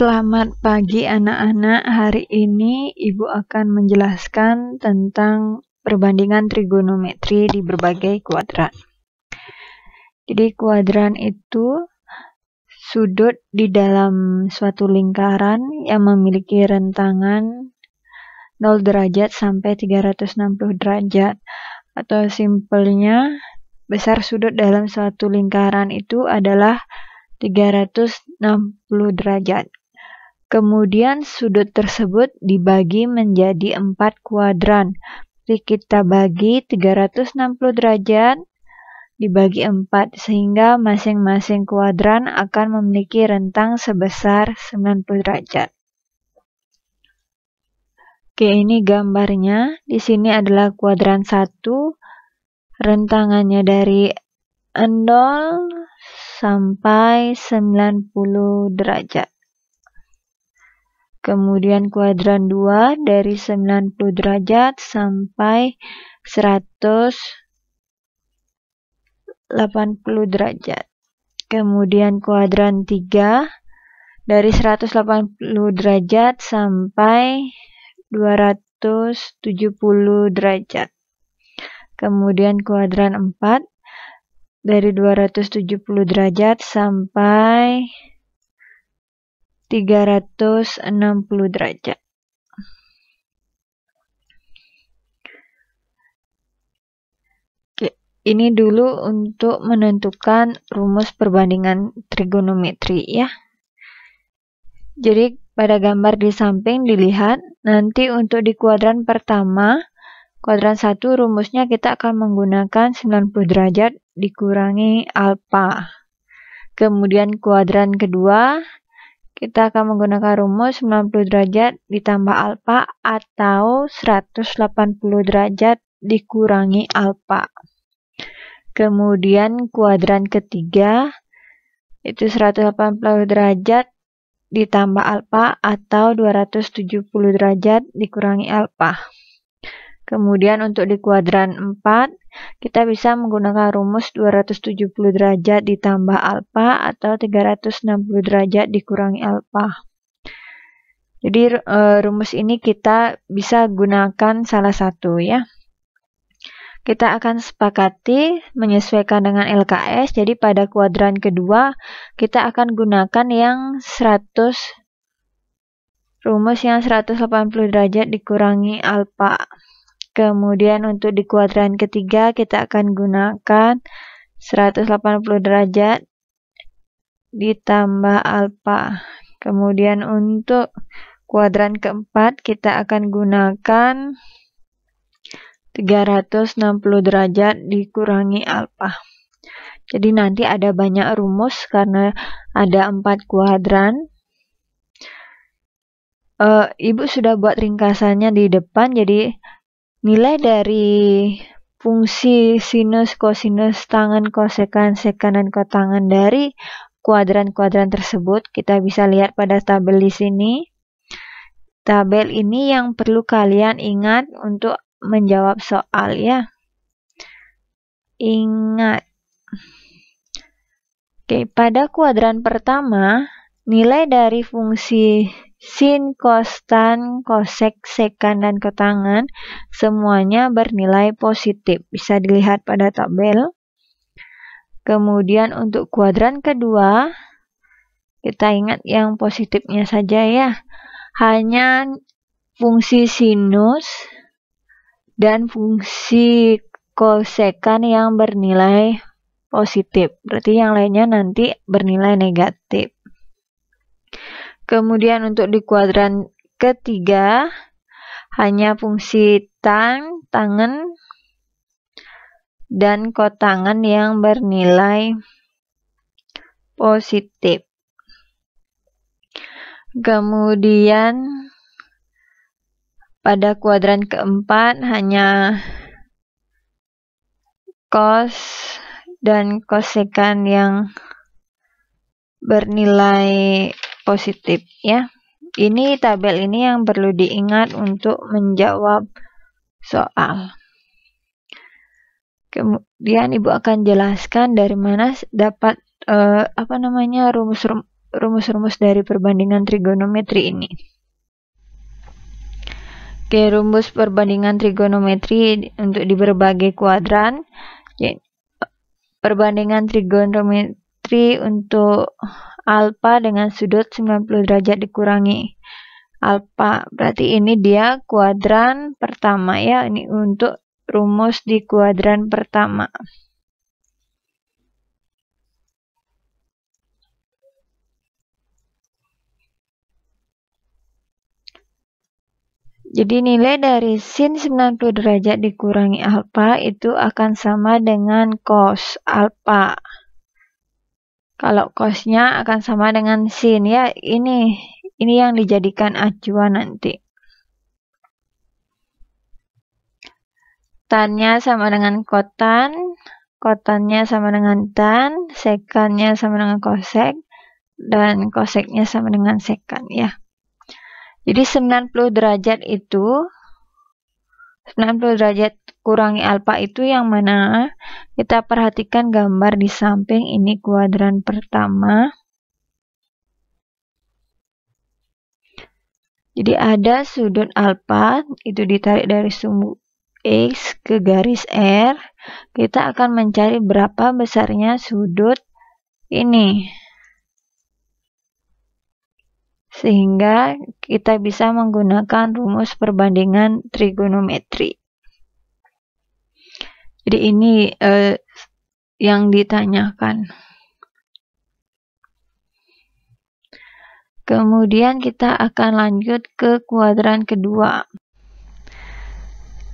Selamat pagi anak-anak, hari ini Ibu akan menjelaskan tentang perbandingan trigonometri di berbagai kuadran. Jadi kuadran itu sudut di dalam suatu lingkaran yang memiliki rentangan 0 derajat sampai 360 derajat. Atau simpelnya, besar sudut dalam suatu lingkaran itu adalah 360 derajat. Kemudian sudut tersebut dibagi menjadi 4 kuadran. Jadi kita bagi 360 derajat dibagi 4 sehingga masing-masing kuadran akan memiliki rentang sebesar 90 derajat. Oke, ini gambarnya. Di sini adalah kuadran 1. Rentangannya dari 0 sampai 90 derajat. Kemudian kuadran 2 dari 90 derajat sampai 180 derajat. Kemudian kuadran 3 dari 180 derajat sampai 270 derajat. Kemudian kuadran 4 dari 270 derajat sampai 360 derajat. Oke, ini dulu untuk menentukan rumus perbandingan trigonometri ya. Jadi pada gambar di samping dilihat, nanti untuk di kuadran pertama, kuadran 1 rumusnya kita akan menggunakan 90 derajat dikurangi alfa. Kemudian kuadran kedua, kita akan menggunakan rumus 90 derajat ditambah alfa atau 180 derajat dikurangi alfa. Kemudian kuadran ketiga itu 180 derajat ditambah alfa atau 270 derajat dikurangi alfa. Kemudian untuk di kuadran 4, kita bisa menggunakan rumus 270 derajat ditambah alfa atau 360 derajat dikurangi alfa. Jadi rumus ini kita bisa gunakan salah satu ya. Kita akan sepakati menyesuaikan dengan LKS. Jadi pada kuadran kedua kita akan gunakan yang rumus yang 180 derajat dikurangi alfa. Kemudian untuk di kuadran ketiga kita akan gunakan 180 derajat ditambah alfa. Kemudian untuk kuadran keempat kita akan gunakan 360 derajat dikurangi alfa. Jadi nanti ada banyak rumus karena ada 4 kuadran. Ibu sudah buat ringkasannya di depan, jadi nilai dari fungsi sinus, kosinus, tangen, kosekan, sekan, dan kotangen dari kuadran-kuadran tersebut kita bisa lihat pada tabel di sini. Tabel ini yang perlu kalian ingat untuk menjawab soal ya. Ingat. Oke, pada kuadran pertama, nilai dari fungsi sin, cos, tan, kosek, sekan, dan kotangen semuanya bernilai positif. Bisa dilihat pada tabel. Kemudian untuk kuadran kedua, kita ingat yang positifnya saja ya. Hanya fungsi sinus dan fungsi kosekan yang bernilai positif. Berarti yang lainnya nanti bernilai negatif. Kemudian untuk di kuadran ketiga, hanya fungsi tan, tangen, dan kotangen yang bernilai positif. Kemudian pada kuadran keempat hanya cos dan kosekan yang bernilai positif ya. Ini tabel ini yang perlu diingat untuk menjawab soal. Kemudian Ibu akan jelaskan dari mana dapat rumus rumus-rumus dari perbandingan trigonometri ini. Oke, rumus perbandingan trigonometri untuk di berbagai kuadran. Perbandingan trigonometri untuk alfa dengan sudut 90 derajat dikurangi alfa. Berarti ini dia kuadran pertama ya. Ini untuk rumus di kuadran pertama. Jadi nilai dari sin 90 derajat dikurangi alfa itu akan sama dengan cos alfa. Kalau cosnya akan sama dengan sin ya. Ini yang dijadikan acuan nanti. Tannya sama dengan kotan, kotannya sama dengan tan, sekannya sama dengan kosek, dan koseknya sama dengan sekan ya. Jadi 90 derajat itu 90 derajat kurangi alfa itu yang mana? Kita perhatikan gambar di samping, ini kuadran pertama. Jadi ada sudut alfa itu ditarik dari sumbu X ke garis R. Kita akan mencari berapa besarnya sudut ini, sehingga kita bisa menggunakan rumus perbandingan trigonometri. Jadi ini yang ditanyakan. Kemudian kita akan lanjut ke kuadran kedua.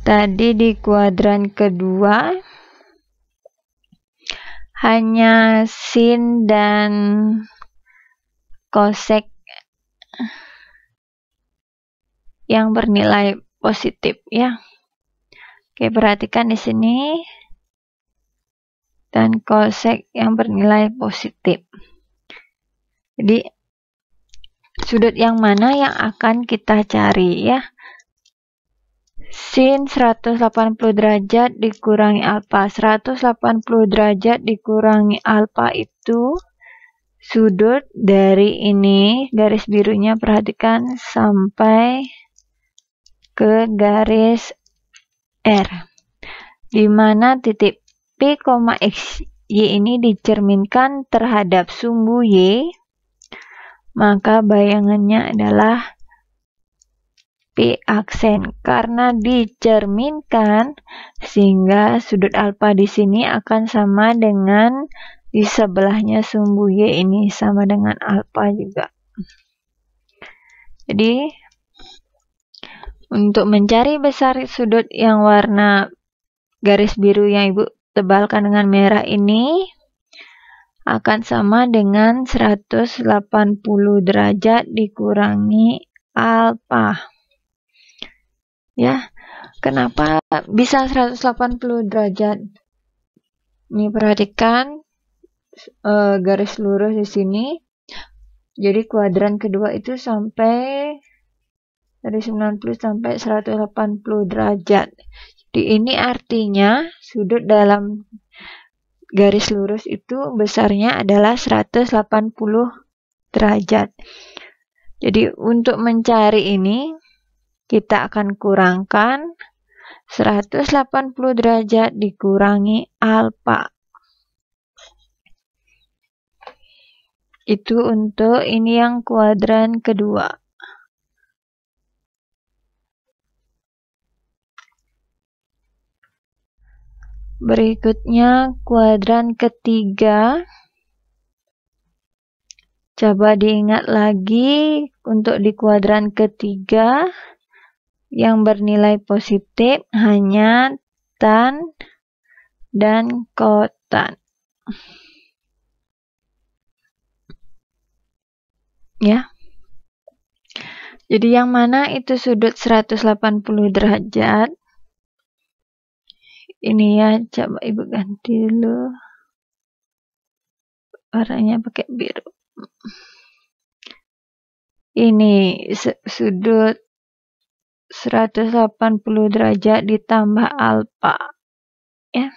Tadi di kuadran kedua hanya sin dan kosek yang bernilai positif ya. Oke, perhatikan di sini, dan kosek yang bernilai positif. Jadi sudut yang mana yang akan kita cari ya? Sin 180 derajat dikurangi alfa. 180 derajat dikurangi alfa itu sudut dari ini, garis birunya perhatikan sampai ke garis R, di mana titik P, X, Y ini dicerminkan terhadap sumbu Y, maka bayangannya adalah P aksen. Karena dicerminkan, sehingga sudut alfa di sini akan sama dengan di sebelahnya sumbu Y ini, sama dengan alfa juga. Jadi untuk mencari besar sudut yang warna garis biru yang Ibu tebalkan dengan merah ini akan sama dengan 180 derajat dikurangi alfa. Ya, kenapa bisa 180 derajat? Ini perhatikan garis lurus di sini. Jadi kuadran kedua itu sampai dari 90 sampai 180 derajat. Jadi ini artinya sudut dalam garis lurus itu besarnya adalah 180 derajat. Jadi untuk mencari ini kita akan kurangkan 180 derajat dikurangi alfa. Itu untuk ini yang kuadran kedua. Berikutnya kuadran ketiga. Coba diingat lagi untuk di kuadran ketiga yang bernilai positif hanya tan dan kotan. Ya. Jadi yang mana itu sudut 180 derajat? Ini ya, coba Ibu ganti dulu. Warnanya pakai biru. Ini sudut 180 derajat ditambah alfa. Ya.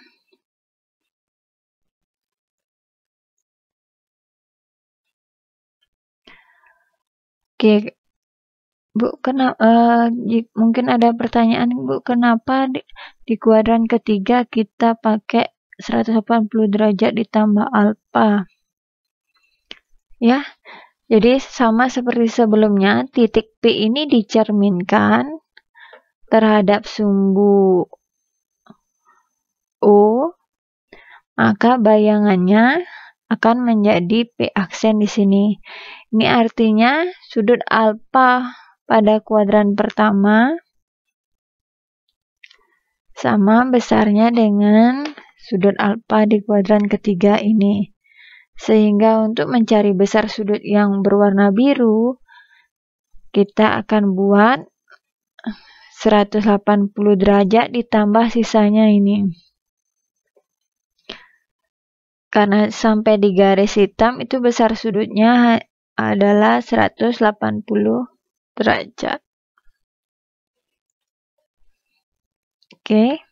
Oke, Bu, kenapa mungkin ada pertanyaan, Bu, kenapa di kuadran ketiga kita pakai 180 derajat ditambah alfa? Ya, jadi sama seperti sebelumnya, titik P ini dicerminkan terhadap sumbu O, maka bayangannya akan menjadi P aksen di sini. Ini artinya sudut alfa pada kuadran pertama sama besarnya dengan sudut alfa di kuadran ketiga ini. Sehingga untuk mencari besar sudut yang berwarna biru, kita akan buat 180 derajat ditambah sisanya ini. Karena sampai di garis hitam itu besar sudutnya adalah 180 derajat. Oke.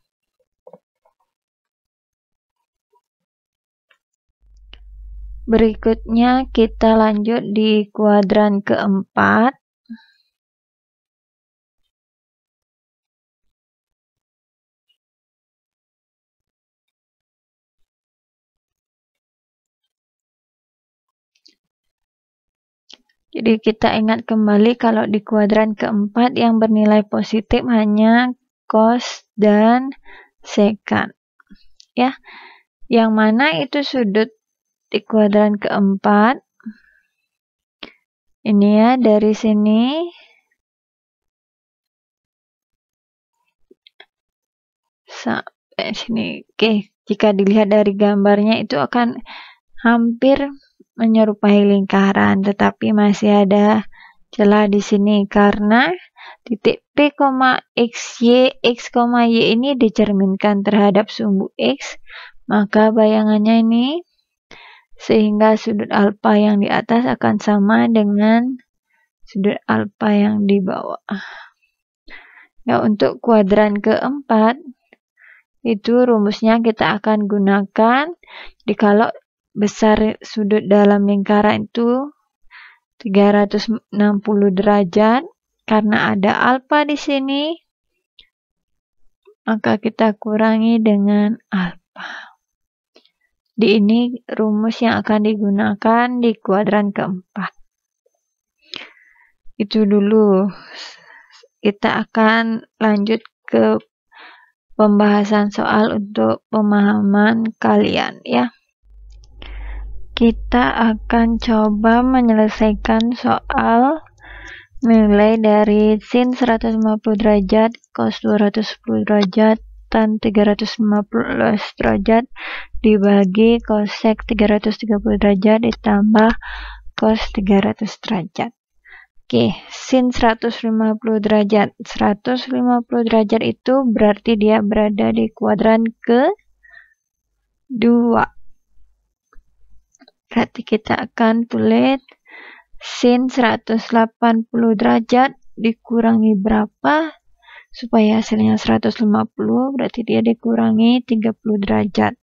Berikutnya kita lanjut di kuadran keempat. Jadi kita ingat kembali kalau di kuadran keempat yang bernilai positif hanya cos dan sekant. Ya, yang mana itu sudut di kuadran keempat. Ini ya, dari sini sampai sini. Oke, jika dilihat dari gambarnya itu akan hampir menyerupai lingkaran, tetapi masih ada celah di sini karena titik P, X, Y ini dicerminkan terhadap sumbu X, maka bayangannya ini sehingga sudut alfa yang di atas akan sama dengan sudut alfa yang di bawah. Ya, untuk kuadran keempat itu rumusnya kita akan gunakan. Jadi kalau besar sudut dalam lingkaran itu 360 derajat, karena ada alfa di sini, maka kita kurangi dengan alfa. Di ini rumus yang akan digunakan di kuadran keempat. Itu dulu. Kita akan lanjut ke pembahasan soal untuk pemahaman kalian ya. Kita akan coba menyelesaikan soal nilai dari sin 150 derajat, cos 210 derajat, tan 315 derajat dibagi cosec 330 derajat ditambah cos 300 derajat. Oke, sin 150 derajat. 150 derajat itu berarti dia berada di kuadran ke-2. Berarti kita akan tulis sin 180 derajat dikurangi berapa supaya hasilnya 150, berarti dia dikurangi 30 derajat.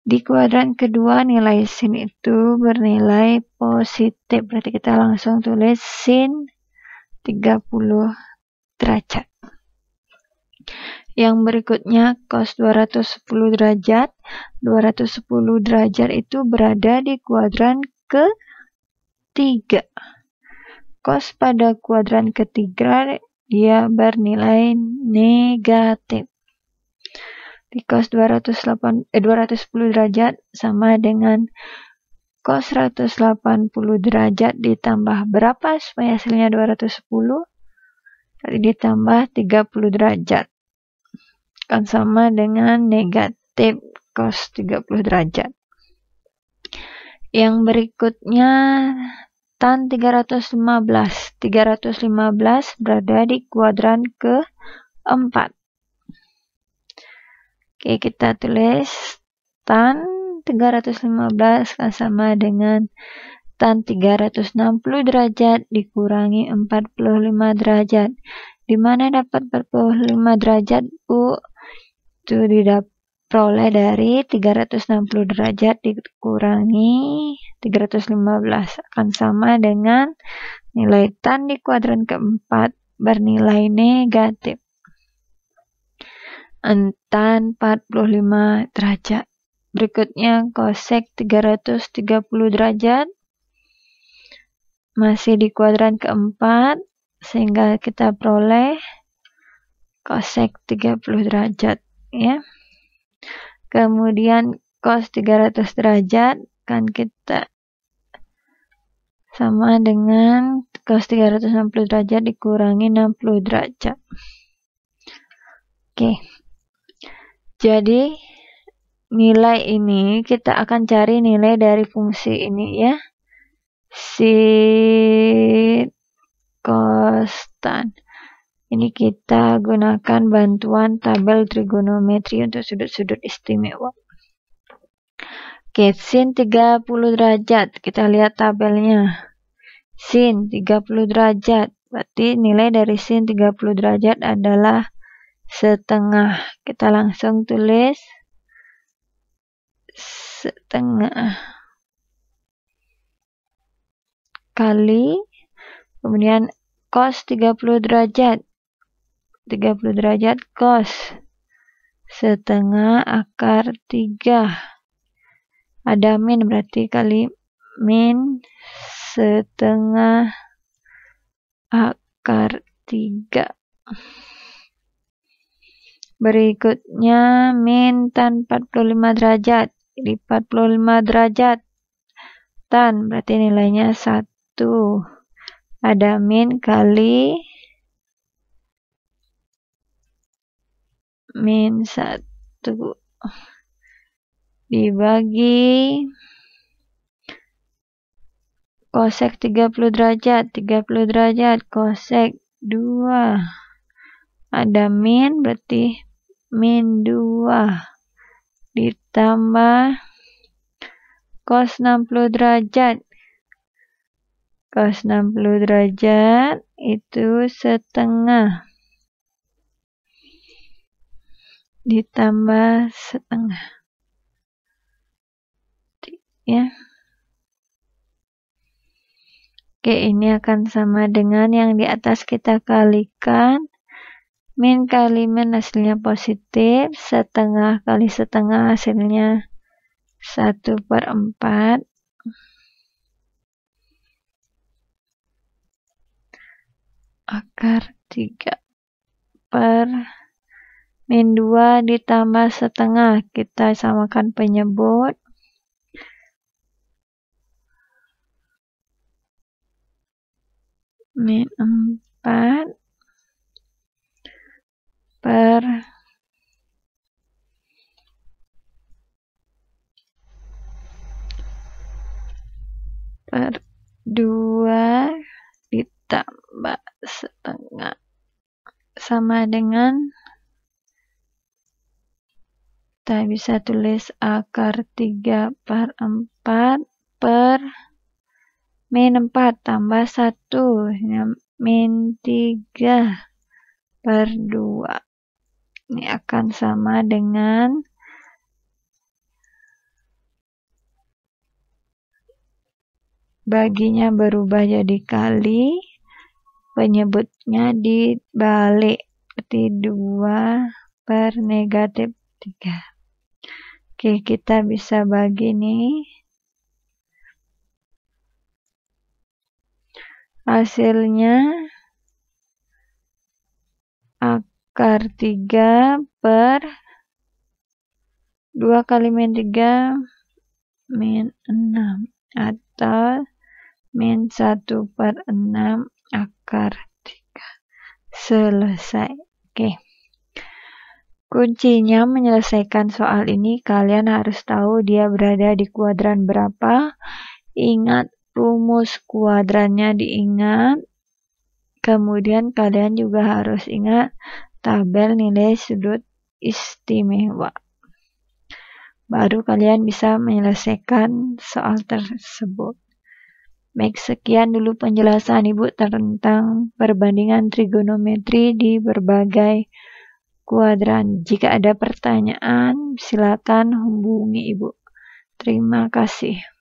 Di kuadran kedua nilai sin itu bernilai positif, berarti kita langsung tulis sin 30 derajat. Yang berikutnya cos 210 derajat. 210 derajat itu berada di kuadran ke-3. Cos pada kuadran ketiga dia bernilai negatif. Di cos 210 derajat sama dengan cos 180 derajat ditambah berapa supaya hasilnya 210? Tadi ditambah 30 derajat. Akan sama dengan negatif cos 30 derajat. Yang berikutnya tan 315. 315 berada di kuadran ke-4. Oke, kita tulis tan 315 akan sama dengan tan 360 derajat dikurangi 45 derajat. Di mana dapat 45 derajat, Bu? Itu didapat peroleh dari 360 derajat dikurangi 315 akan sama dengan nilai tan di kuadran keempat bernilai negatif tan 45 derajat. Berikutnya kosek 330 derajat. Masih di kuadran keempat, sehingga kita peroleh kosek 30 derajat. Ya. Kemudian cos 300 derajat kan kita sama dengan cos 360 derajat dikurangi 60 derajat. Oke. Jadi nilai ini kita akan cari nilai dari fungsi ini ya. Sin cos tan. Ini kita gunakan bantuan tabel trigonometri untuk sudut-sudut istimewa. Oke, sin 30 derajat. Kita lihat tabelnya. Sin 30 derajat. Berarti nilai dari sin 30 derajat adalah setengah. Kita langsung tulis setengah kali. Kemudian cos 30 derajat. 30 derajat cos setengah akar 3. Ada min berarti kali min setengah akar 3. Berikutnya min tan 45 derajat. Jadi 45 derajat tan berarti nilainya 1. Ada min kali min 1 dibagi kosek 30 derajat. 30 derajat kosek 2. Ada min berarti min 2 ditambah cos 60 derajat. Cos 60 derajat itu setengah ditambah setengah. Ya. Oke, ini akan sama dengan yang di atas kita kalikan. Min kali min hasilnya positif. Setengah kali setengah hasilnya 1/4. Akar 3 per min 2 ditambah setengah. Kita samakan penyebut. Min 4 per per 2 ditambah setengah sama dengan kita bisa tulis akar 3/4 per min 4 tambah 1 min 3/2. Ini akan sama dengan baginya berubah jadi kali, penyebutnya dibalik, berarti 2 per negatif 3. Oke, kita bisa bagi nih. Hasilnya akar 3 per 2 kali min 3 min 6 atau min 1/6 akar 3. Selesai. Oke. Kuncinya menyelesaikan soal ini, kalian harus tahu dia berada di kuadran berapa. Ingat rumus kuadrannya diingat. Kemudian kalian juga harus ingat tabel nilai sudut istimewa. Baru kalian bisa menyelesaikan soal tersebut. Baik, sekian dulu penjelasan Ibu tentang perbandingan trigonometri di berbagai kuadran. Jika ada pertanyaan, silakan hubungi Ibu. Terima kasih.